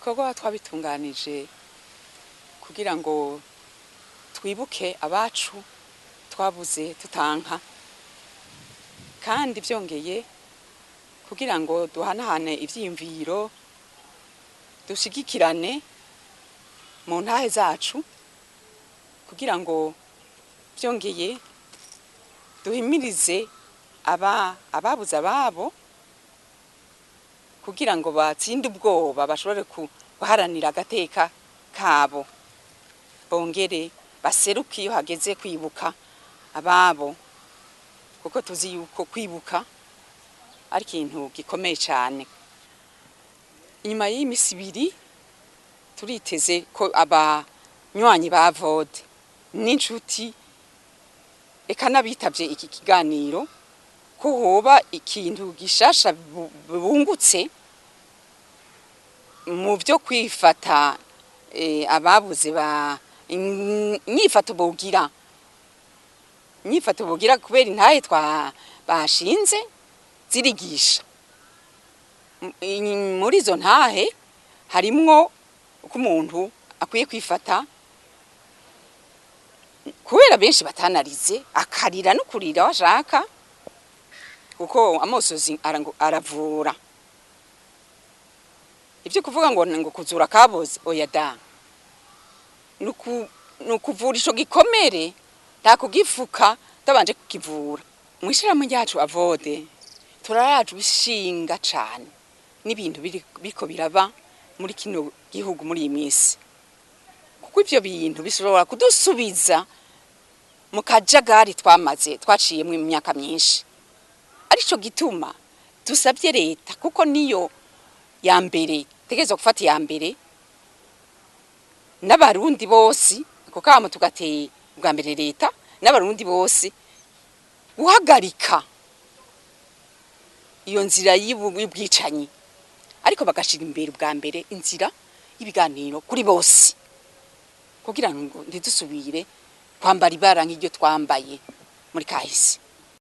bikorwa twabitunganije kugira ngo twibuke abacu twabuze tutanka, kandi byongeye kugira ngo duhanahane ivyiyumviro, dushigikirane mu ntahe zacu, kugira ngo byongeye duhimirize ababuze ababo, kugira ngo batsinde ubwoba, bashobore guharanira agateka kabo, bongere baseruke iyo hageze kwibuka ababo, kuko tuzi yuko kwibuka ari ikintu gikomeye cyane. Inyuma y'imisi ibiri turiteze ko abanywanyi ba VODE n'inshuti eka n'abitavye iki kiganiro ko hoba ikintu gishasha bungutse mu byo kwifata, ababuze inyifato bogira kubera intahe bashinze zirigisha. Muri izo ntahe harimwo uko umuntu akwiye kwifata, kubera benshi batanarize akarira no kurira washaka, kuko amosozi aravura. Ibyo kuvuga ngo kuzura kaboze oya da, nukuvura ico gikomere nta kugifuka tabanje kukivura. Mwishirahamwe ryacu VODE turaraje bishinga cane n'ibintu biko biraba muri kino gihugu muri iyi minsi, kuko ivyo bintu bishobora kudusubiza mu kajagari twaciyemwe mu myaka myinshi. Arico gituma dusabye leta, kuko niyo ya mbere tegezo gufata ya mbere, n'abarundi bose ko kamo tugateye bwa mbere leta n'abarundi bose guhagarika iyo nzira y'ubwicanyi, ariko bagashira imbere bwa mbere inzira y'ibiganiro kuri bose, kugira ngo ntidusubire kwambara ibara nk'iryo twambaye muri kahise.